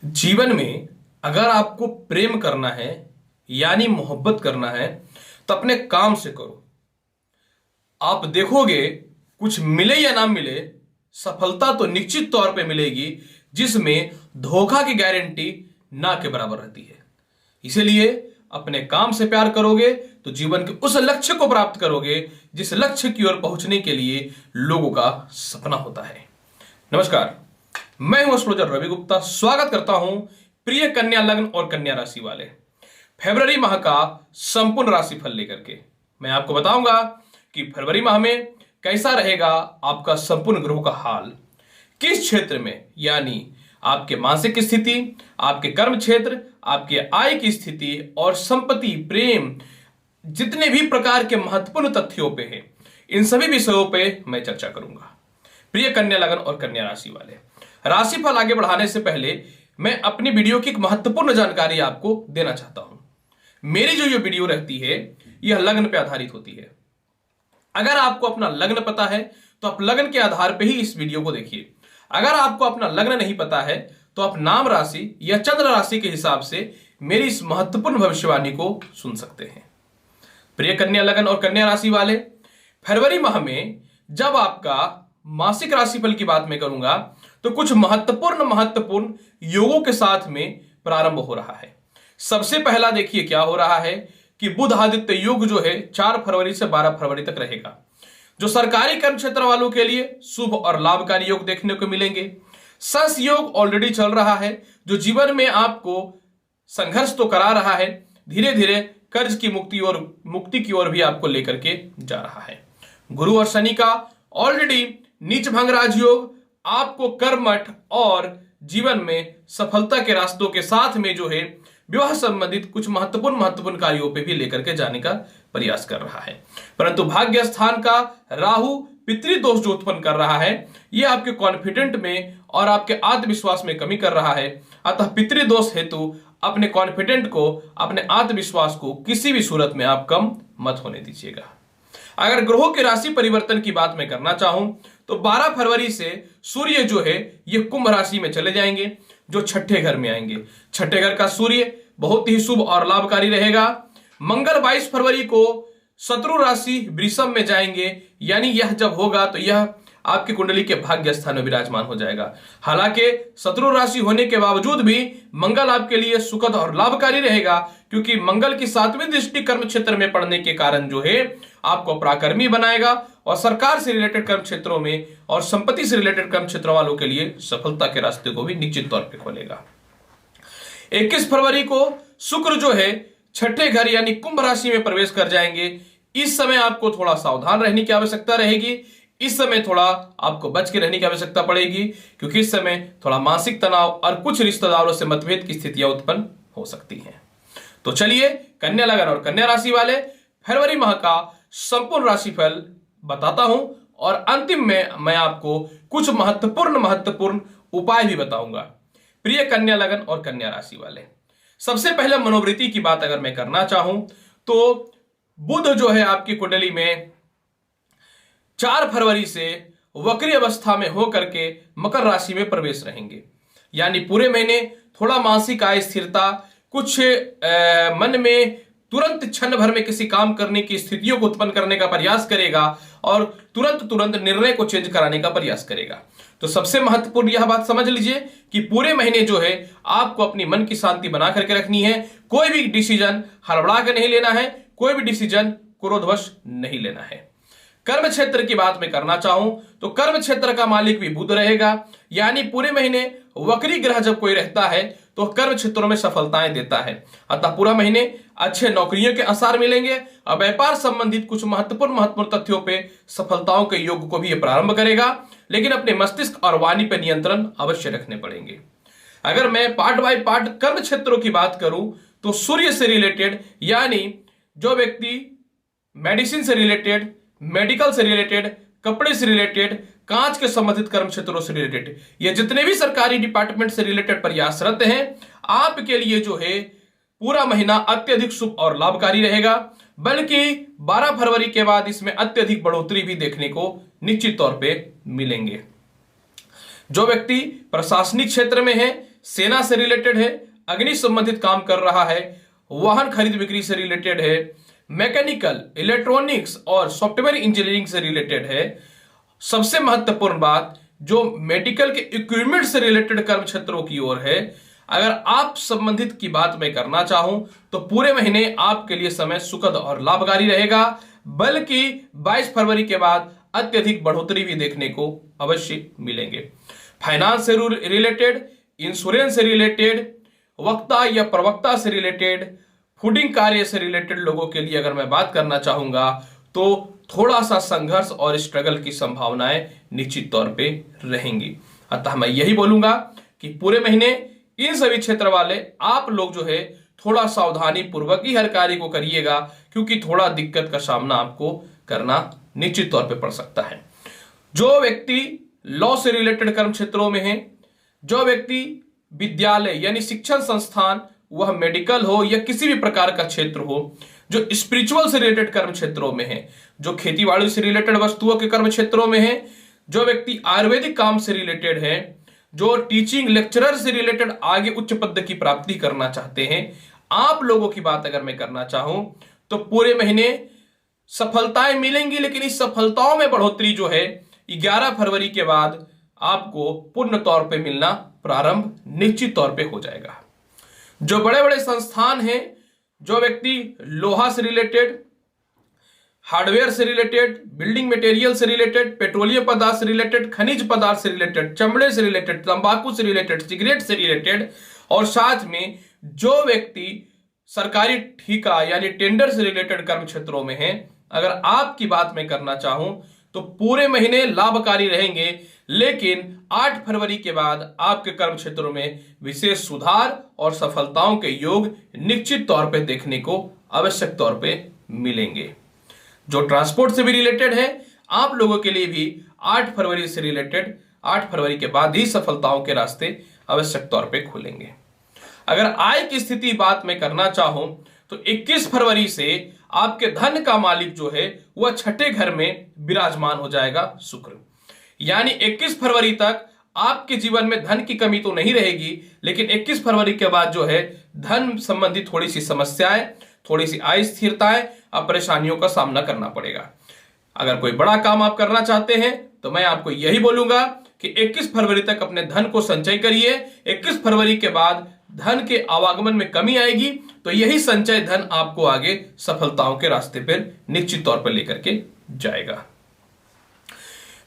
जीवन में अगर आपको प्रेम करना है यानी मोहब्बत करना है तो अपने काम से करो। आप देखोगे कुछ मिले या ना मिले, सफलता तो निश्चित तौर पे मिलेगी जिसमें धोखा की गारंटी ना के बराबर रहती है। इसीलिए अपने काम से प्यार करोगे तो जीवन के उस लक्ष्य को प्राप्त करोगे जिस लक्ष्य की ओर पहुंचने के लिए लोगों का सपना होता है। नमस्कार, मैं हूं एस्ट्रोलॉजर रवि गुप्ता। स्वागत करता हूं प्रिय कन्या लग्न और कन्या राशि वाले फरवरी माह का संपूर्ण राशिफल लेकर के। मैं आपको बताऊंगा कि फरवरी माह में कैसा रहेगा आपका संपूर्ण ग्रहों का हाल, किस क्षेत्र में, यानी आपके मानसिक स्थिति, आपके कर्म क्षेत्र, आपके आय की स्थिति और संपत्ति, प्रेम, जितने भी प्रकार के महत्वपूर्ण तथ्यों पे हैं, इन सभी विषयों पे मैं चर्चा करूंगा। प्रिय कन्या लगन और कन्या राशि वाले, राशिफल आगे बढ़ाने से पहले मैं अपनी वीडियो की एक महत्वपूर्ण जानकारी आपको देना चाहता हूं। मेरी जो ये वीडियो रहती है यह लग्न पे आधारित होती है। अगर आपको अपना लग्न पता है तो आप लग्न के आधार पे ही इस वीडियो को देखिए। अगर आपको अपना लग्न नहीं पता है तो आप नाम राशि या चंद्र राशि के हिसाब से मेरी इस महत्वपूर्ण भविष्यवाणी को सुन सकते हैं। प्रिय कन्या लगन और कन्या राशि वाले, फरवरी माह में जब आपका मासिक राशिफल की बात मैं करूंगा तो कुछ महत्वपूर्ण योगों के साथ में प्रारंभ हो रहा है। सबसे पहला देखिए क्या हो रहा है कि बुध आदित्य योग जो है 4 फरवरी से 12 फरवरी तक रहेगा। जो सरकारी कर्म क्षेत्र वालों के लिए शुभ और लाभकारी योग देखने को मिलेंगे। सस योग ऑलरेडी चल रहा है जो जीवन में आपको संघर्ष तो करा रहा है, धीरे धीरे कर्ज की मुक्ति की ओर भी आपको लेकर के जा रहा है। गुरु और शनि का ऑलरेडी नीच भंग राजयोग आपको कर्मठ और जीवन में सफलता के रास्तों के साथ में जो है विवाह संबंधित कुछ महत्वपूर्ण कार्यों पे भी लेकर के जाने का प्रयास कर रहा है। परंतु भाग्य स्थान का राहु पितृदोष जो उत्पन्न कर रहा है यह आपके कॉन्फिडेंट में और आपके आत्मविश्वास में कमी कर रहा है। अतः पितृदोष हेतु अपने कॉन्फिडेंट को, अपने आत्मविश्वास को किसी भी सूरत में आप कम मत होने दीजिएगा। अगर ग्रहों के राशि परिवर्तन की बात मैं करना चाहूं तो 12 फरवरी से सूर्य जो है ये कुंभ राशि में चले जाएंगे, जो छठे घर में आएंगे। छठे घर का सूर्य बहुत ही शुभ और लाभकारी रहेगा। मंगल 22 फरवरी को शत्रु राशि वृषभ में जाएंगे, यानी यह जब होगा तो यह आपकी कुंडली के भाग्य स्थान में विराजमान हो जाएगा। हालांकि शत्रु राशि होने के बावजूद भी मंगल आपके लिए सुखद और लाभकारी रहेगा, क्योंकि मंगल की 7वीं दृष्टि कर्म क्षेत्र में पड़ने के कारण जो है आपको पराक्रमी बनाएगा और सरकार से रिलेटेड कर्म क्षेत्रों में और संपत्ति से रिलेटेड कर्म क्षेत्रों वालों के लिए सफलता के रास्ते को भी निश्चित तौर पर खोलेगा। 21 फरवरी को शुक्र जो है छठे घर यानी कुंभ राशि में प्रवेश कर जाएंगे। इस समय आपको थोड़ा सावधान रहने की आवश्यकता रहेगी। इस समय थोड़ा आपको बच के रहने की आवश्यकता पड़ेगी, क्योंकि इस समय थोड़ा मानसिक तनाव और कुछ रिश्तेदारों से मतभेद की स्थितियां उत्पन्न हो सकती हैं। तो चलिए कन्या लगन और कन्या राशि वाले फरवरी माह का संपूर्ण राशिफल बताता हूं और अंतिम में मैं आपको कुछ महत्वपूर्ण उपाय भी बताऊंगा। प्रिय कन्या लगन और कन्या राशि वाले, सबसे पहले मनोवृत्ति की बात अगर मैं करना चाहूं तो बुध जो है आपकी कुंडली में 4 फरवरी से वक्री अवस्था में होकर के मकर राशि में प्रवेश रहेंगे। यानी पूरे महीने थोड़ा मानसिक आय स्थिरता, कुछ मन में तुरंत क्षण भर में किसी काम करने की स्थितियों को उत्पन्न करने का प्रयास करेगा और तुरंत निर्णय को चेंज कराने का प्रयास करेगा। तो सबसे महत्वपूर्ण यह बात समझ लीजिए कि पूरे महीने जो है आपको अपनी मन की शांति बना करके रखनी है। कोई भी डिसीजन हड़बड़ा के नहीं लेना है, कोई भी डिसीजन क्रोधवश नहीं लेना है। कर्म क्षेत्र की बात मैं करना चाहूं तो कर्म क्षेत्र का मालिक भी बुध रहेगा। यानी पूरे महीने वक्री ग्रह जब कोई रहता है तो कर्म क्षेत्रों में सफलताएं देता है। अतः पूरा महीने अच्छे नौकरियों के आसार मिलेंगे और व्यापार संबंधित कुछ महत्वपूर्ण तथ्यों पे सफलताओं के योग को भी यह प्रारंभ करेगा, लेकिन अपने मस्तिष्क और वाणी पर नियंत्रण अवश्य रखने पड़ेंगे। अगर मैं पार्ट बाय पार्ट कर्म क्षेत्रों की बात करूं तो सूर्य से रिलेटेड, यानी जो व्यक्ति मेडिसिन से रिलेटेड, मेडिकल से रिलेटेड, कपड़े से रिलेटेड, कांच के संबंधित कर्म क्षेत्रों से रिलेटेड, ये जितने भी सरकारी डिपार्टमेंट से रिलेटेड प्रयासरत हैं, आपके लिए जो है पूरा महीना अत्यधिक शुभ और लाभकारी रहेगा। बल्कि 12 फरवरी के बाद इसमें अत्यधिक बढ़ोतरी भी देखने को निश्चित तौर पे मिलेंगे। जो व्यक्ति प्रशासनिक क्षेत्र में है, सेना से रिलेटेड है, अग्नि संबंधित काम कर रहा है, वाहन खरीद बिक्री से रिलेटेड है, मैकेनिकल, इलेक्ट्रॉनिक्स और सॉफ्टवेयर इंजीनियरिंग से रिलेटेड है। सबसे महत्वपूर्ण बात, जो मेडिकल के इक्विपमेंट से रिलेटेड कर्म क्षेत्रों की ओर है, अगर आप संबंधित की बात मैं करना चाहूं तो पूरे महीने आपके लिए समय सुखद और लाभकारी रहेगा, बल्कि 22 फरवरी के बाद अत्यधिक बढ़ोतरी भी देखने को अवश्य मिलेंगे। फाइनेंस से रिलेटेड, इंश्योरेंस से रिलेटेड, वक्ता या प्रवक्ता से रिलेटेड, फूडिंग कार्य से रिलेटेड लोगों के लिए अगर मैं बात करना चाहूंगा तो थोड़ा सा संघर्ष और स्ट्रगल की संभावनाएं निश्चित तौर पे रहेंगी। अतः मैं यही बोलूंगा कि पूरे महीने इन सभी क्षेत्र वाले आप लोग जो है थोड़ा सावधानी पूर्वक ही हर कार्य को करिएगा, क्योंकि थोड़ा दिक्कत का सामना आपको करना निश्चित तौर पे पड़ सकता है। जो व्यक्ति लॉ से रिलेटेड कर्म क्षेत्रों में है, जो व्यक्ति विद्यालय यानी शिक्षण संस्थान, वह मेडिकल हो या किसी भी प्रकार का क्षेत्र हो, जो स्पिरिचुअल से रिलेटेड कर्म क्षेत्रों में है, जो खेतीबाड़ी से रिलेटेड वस्तुओं के कर्म क्षेत्रों में है, जो व्यक्ति आयुर्वेदिक काम से रिलेटेड है, जो टीचिंग लेक्चरर से रिलेटेड आगे उच्च पद की प्राप्ति करना चाहते हैं, आप लोगों की बात अगर मैं करना चाहूं तो पूरे महीने सफलताएं मिलेंगी, लेकिन इस सफलताओं में बढ़ोतरी जो है 11 फरवरी के बाद आपको पूर्ण तौर पे मिलना प्रारंभ निश्चित तौर पे हो जाएगा। जो बड़े बड़े संस्थान हैं, जो व्यक्ति लोहा से रिलेटेड, हार्डवेयर से रिलेटेड, बिल्डिंग मटेरियल से रिलेटेड, पेट्रोलियम पदार्थ से रिलेटेड, खनिज पदार्थ से रिलेटेड, चमड़े से रिलेटेड, तंबाकू से रिलेटेड, सिगरेट से रिलेटेड, और साथ में जो व्यक्ति सरकारी ठेका यानी टेंडर से रिलेटेड कर्म क्षेत्रों में है, अगर आपकी बात मैं करना चाहूं तो पूरे महीने लाभकारी रहेंगे, लेकिन 8 फरवरी के बाद आपके कर्म क्षेत्रों में विशेष सुधार और सफलताओं के योग निश्चित तौर पे देखने को आवश्यक तौर पे मिलेंगे। जो ट्रांसपोर्ट से भी रिलेटेड है, आप लोगों के लिए भी 8 फरवरी से रिलेटेड 8 फरवरी के बाद ही सफलताओं के रास्ते आवश्यक तौर पे खुलेंगे। अगर आय की स्थिति बात मैं करना चाहूं तो 21 फरवरी से आपके धन का मालिक जो है वह छठे घर में विराजमान हो जाएगा शुक्र। यानी 21 फरवरी तक आपके जीवन में धन की कमी तो नहीं रहेगी, लेकिन 21 फरवरी के बाद जो है धन संबंधी थोड़ी सी समस्याएं, थोड़ी सी अस्थिरताएं और परेशानियों का सामना करना पड़ेगा। अगर कोई बड़ा काम आप करना चाहते हैं तो मैं आपको यही बोलूंगा कि 21 फरवरी तक अपने धन को संचय करिए। 21 फरवरी के बाद धन के आवागमन में कमी आएगी, तो यही संचय धन आपको आगे सफलताओं के रास्ते पर निश्चित तौर पर लेकर के जाएगा।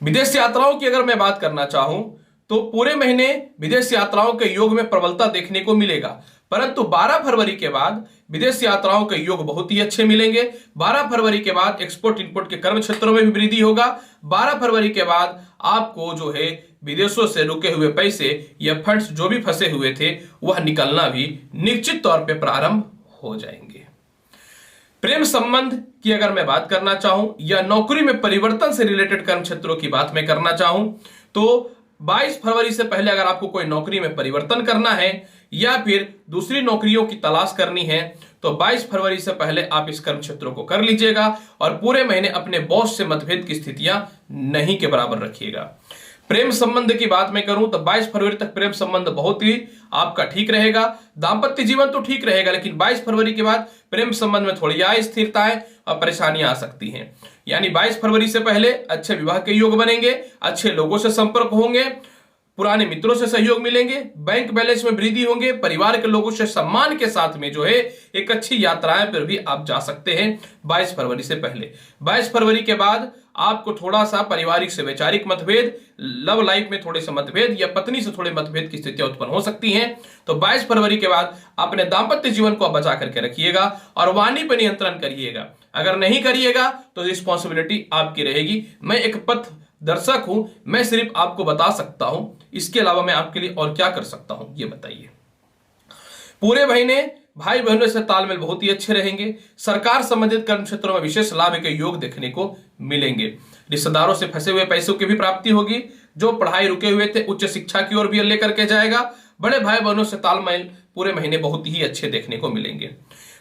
विदेश यात्राओं की अगर मैं बात करना चाहूं तो पूरे महीने विदेश यात्राओं के योग में प्रबलता देखने को मिलेगा, परंतु 12 फरवरी के बाद विदेश यात्राओं के योग बहुत ही अच्छे मिलेंगे। 12 फरवरी के बाद एक्सपोर्ट इंपोर्ट के कर्म क्षेत्रों में भी वृद्धि होगा। 12 फरवरी के बाद आपको जो है विदेशों से रुके हुए पैसे या फंड्स जो भी फंसे हुए थे वह निकलना भी निश्चित तौर पे प्रारंभ हो जाएंगे। प्रेम संबंध की अगर मैं बात करना चाहूं या नौकरी में परिवर्तन से रिलेटेड कर्म क्षेत्रों की बात मैं करना चाहूं तो 22 फरवरी से पहले अगर आपको कोई नौकरी में परिवर्तन करना है या फिर दूसरी नौकरियों की तलाश करनी है तो 22 फरवरी से पहले आप इस कर्म क्षेत्रों को कर लीजिएगा और पूरे महीने अपने बॉस से मतभेद की स्थितियां नहीं के बराबर रखिएगा। प्रेम संबंध की बात मैं करूं तो 22 फरवरी तक प्रेम संबंध बहुत ही आपका ठीक रहेगा। दाम्पत्य जीवन तो ठीक रहेगा, लेकिन 22 फरवरी के बाद प्रेम संबंध में थोड़ी अस्थिरताएं और परेशानियां आ सकती हैं। यानी 22 फरवरी से पहले अच्छे विवाह के योग बनेंगे, अच्छे लोगों से संपर्क होंगे, पुराने मित्रों से सहयोग मिलेंगे, बैंक बैलेंस में वृद्धि होंगे, परिवार के लोगों से सम्मान के साथ में जो है एक अच्छी यात्राएं पर भी आप जा सकते हैं 22 फरवरी से पहले। 22 फरवरी के बाद आपको थोड़ा सा पारिवारिक से वैचारिक मतभेद, लव लाइफ में थोड़े से मतभेद या पत्नी से थोड़े मतभेद की स्थितियां उत्पन्न हो सकती हैं। तो 22 फरवरी के बाद अपने दाम्पत्य जीवन को बचा करके रखिएगा और वाणी पर नियंत्रण करिएगा। अगर नहीं करिएगा तो रिस्पॉन्सिबिलिटी आपकी रहेगी। मैं एक पथ दर्शक हूं, मैं सिर्फ आपको बता सकता हूं, इसके अलावा मैं आपके लिए और क्या कर सकता हूं ये बताइए। पूरे महीने भाई बहनों से तालमेल बहुत ही अच्छे रहेंगे। सरकार संबंधित कर्म क्षेत्रों में विशेष लाभ के योग देखने को मिलेंगे। रिश्तेदारों से फंसे हुए पैसों की भी प्राप्ति होगी। जो पढ़ाई रुके हुए थे उच्च शिक्षा की ओर भी लेकर के जाएगा। बड़े भाई बहनों से तालमेल पूरे महीने बहुत ही अच्छे देखने को मिलेंगे।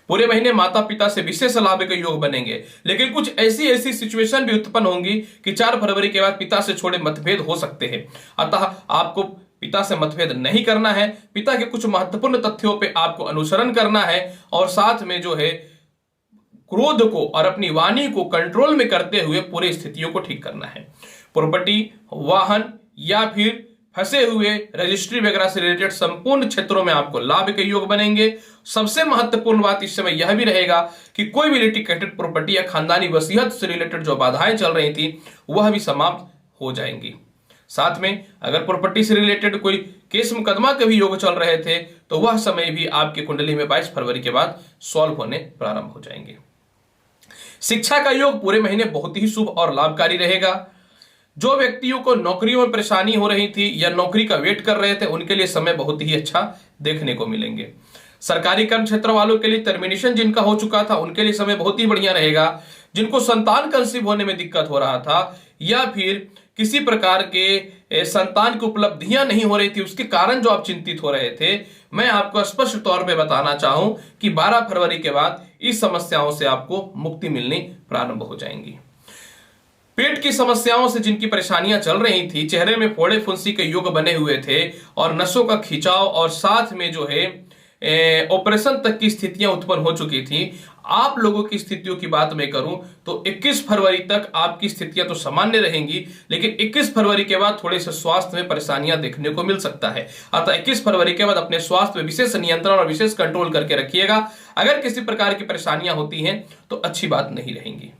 पूरे महीने माता पिता से विशेष लाभ के योग बनेंगे, लेकिन कुछ ऐसी सिचुएशन भी उत्पन्न होंगी कि 4 फरवरी के बाद पिता से छोड़े मतभेद हो सकते हैं। अतः आपको पिता से मतभेद नहीं करना है, पिता के कुछ महत्वपूर्ण तथ्यों पे आपको अनुसरण करना है और साथ में जो है क्रोध को और अपनी वाणी को कंट्रोल में करते हुए पूरी स्थितियों को ठीक करना है। प्रॉपर्टी, वाहन या फिर फंसे हुए रजिस्ट्री वगैरह से रिलेटेड संपूर्ण क्षेत्रों में आपको लाभ के योग बनेंगे। सबसे महत्वपूर्ण बात इस समय यह भी रहेगा कि कोई भी लिटिगेटेड प्रॉपर्टी या खानदानी वसीयत से रिलेटेड जो बाधाएं चल रही थी वह भी समाप्त हो जाएंगी। साथ में अगर प्रॉपर्टी से रिलेटेड कोई केस मुकदमा के भी योग चल रहे थे तो वह समय भी आपकी कुंडली में 22 फरवरी के बाद सॉल्व होने प्रारंभ हो जाएंगे। शिक्षा का योग पूरे महीने बहुत ही शुभ और लाभकारी रहेगा। जो व्यक्तियों को नौकरियों में परेशानी हो रही थी या नौकरी का वेट कर रहे थे उनके लिए समय बहुत ही अच्छा देखने को मिलेंगे। सरकारी कर्म क्षेत्र वालों के लिए टर्मिनेशन जिनका हो चुका था उनके लिए समय बहुत ही बढ़िया रहेगा। जिनको संतान कंसीव होने में दिक्कत हो रहा था या फिर किसी प्रकार के संतान की उपलब्धियां नहीं हो रही थी उसके कारण जो आप चिंतित हो रहे थे, मैं आपको स्पष्ट तौर पे बताना चाहूं कि 12 फरवरी के बाद इस समस्याओं से आपको मुक्ति मिलनी प्रारंभ हो जाएंगी। पेट की समस्याओं से जिनकी परेशानियां चल रही थी, चेहरे में फोड़े फुंसी के योग बने हुए थे और नसों का खिंचाव और साथ में जो है ऑपरेशन तक की स्थितियां उत्पन्न हो चुकी थी, आप लोगों की स्थितियों की बात मैं करूं तो 21 फरवरी तक आपकी स्थितियां तो सामान्य रहेंगी, लेकिन 21 फरवरी के बाद थोड़े से स्वास्थ्य में परेशानियां देखने को मिल सकता है। अतः 21 फरवरी के बाद अपने स्वास्थ्य में विशेष नियंत्रण और विशेष कंट्रोल करके रखिएगा। अगर किसी प्रकार की परेशानियां होती हैं तो अच्छी बात नहीं रहेंगी।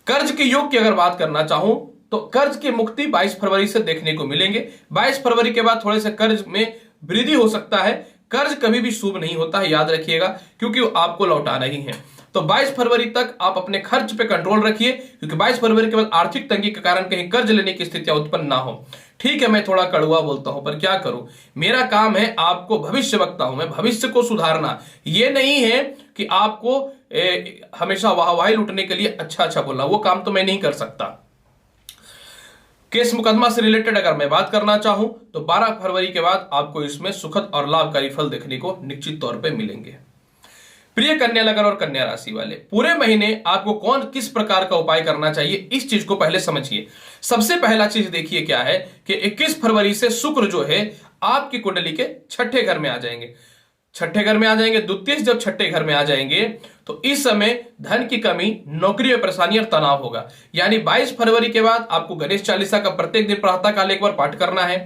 कर्ज के योग की अगर बात करना चाहूं तो कर्ज की मुक्ति 22 फरवरी से देखने को मिलेंगे। 22 फरवरी के बाद थोड़े से कर्ज में वृद्धि हो सकता है। कर्ज कभी भी शुभ नहीं होता है, याद रखिएगा, क्योंकि वो आपको लौटाना ही है। तो 22 फरवरी तक आप अपने खर्च पे कंट्रोल रखिए, क्योंकि 22 फरवरी के बाद आर्थिक तंगी के कारण कहीं कर्ज लेने की स्थितियां उत्पन्न ना हो। ठीक है, मैं थोड़ा कड़वा बोलता हूं पर क्या करूं, मेरा काम है आपको भविष्य वक्ता हूं, मैं भविष्य को सुधारना। ये नहीं है कि आपको हमेशा वाहवाही लूटने के लिए अच्छा अच्छा बोलना, वो काम तो मैं नहीं कर सकता। केस मुकदमा से रिलेटेड अगर मैं बात करना चाहूं तो 12 फरवरी के बाद आपको इसमें सुखद और लाभकारी फल देखने को निश्चित तौर पे मिलेंगे। प्रिय कन्या लगन और कन्या राशि वाले, पूरे महीने आपको कौन किस प्रकार का उपाय करना चाहिए इस चीज को पहले समझिए। सबसे पहला चीज देखिए क्या है कि 21 फरवरी से शुक्र जो है आपकी कुंडली के छठे घर में आ जाएंगे। छठे घर में आ जाएंगे, द्वितीय जब छठे घर में आ जाएंगे तो इस समय धन की कमी, नौकरी में परेशानी और तनाव होगा। यानी 22 फरवरी के बाद आपको गणेश चालीसा का प्रत्येक दिन प्रातः काल एक बार पाठ करना है।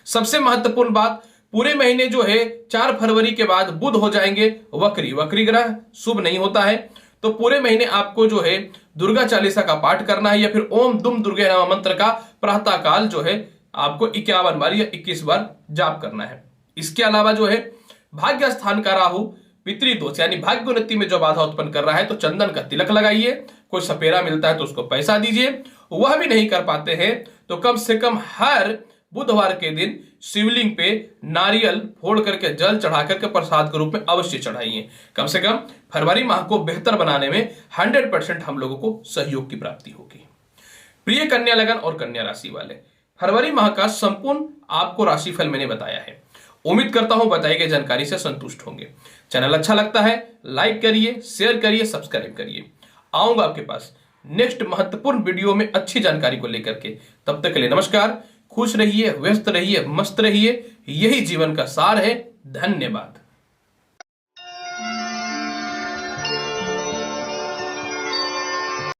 सबसे महत्वपूर्ण बात, पूरे महीने जो है 4 फरवरी के बाद बुध हो जाएंगे वक्री ग्रह, शुभ नहीं होता है। तो पूरे महीने आपको जो है दुर्गा चालीसा का पाठ करना है या फिर ओम दुम दुर्गे नमः मंत्र का प्रातः काल जो है आपको 51 बार या 21 बार जाप करना है। इसके अलावा जो है भाग्य स्थान का राहु पितृदोष यानी भाग्य उन्नति में जो बाधा उत्पन्न कर रहा है तो चंदन का तिलक लगाइए। कोई सपेरा मिलता है तो उसको पैसा दीजिए। वह भी नहीं कर पाते हैं तो कम से कम हर बुधवार के दिन शिवलिंग पे नारियल फोड़ करके जल चढ़ा करके प्रसाद के रूप में अवश्य चढ़ाइए। कम से कम फरवरी माह को बेहतर बनाने में 100% हम लोगों को सहयोग की प्राप्ति होगी। प्रिय कन्या लगन और कन्या राशि वाले, फरवरी माह का संपूर्ण आपको राशिफल मैंने बताया है। उम्मीद करता हूं बताई गई जानकारी से संतुष्ट होंगे। चैनल अच्छा लगता है लाइक करिए, शेयर करिए, सब्सक्राइब करिए। आऊंगा आपके पास नेक्स्ट महत्वपूर्ण वीडियो में अच्छी जानकारी को लेकर के। तब तक के लिए नमस्कार। खुश रहिए, व्यस्त रहिए, मस्त रहिए, यही जीवन का सार है। धन्यवाद।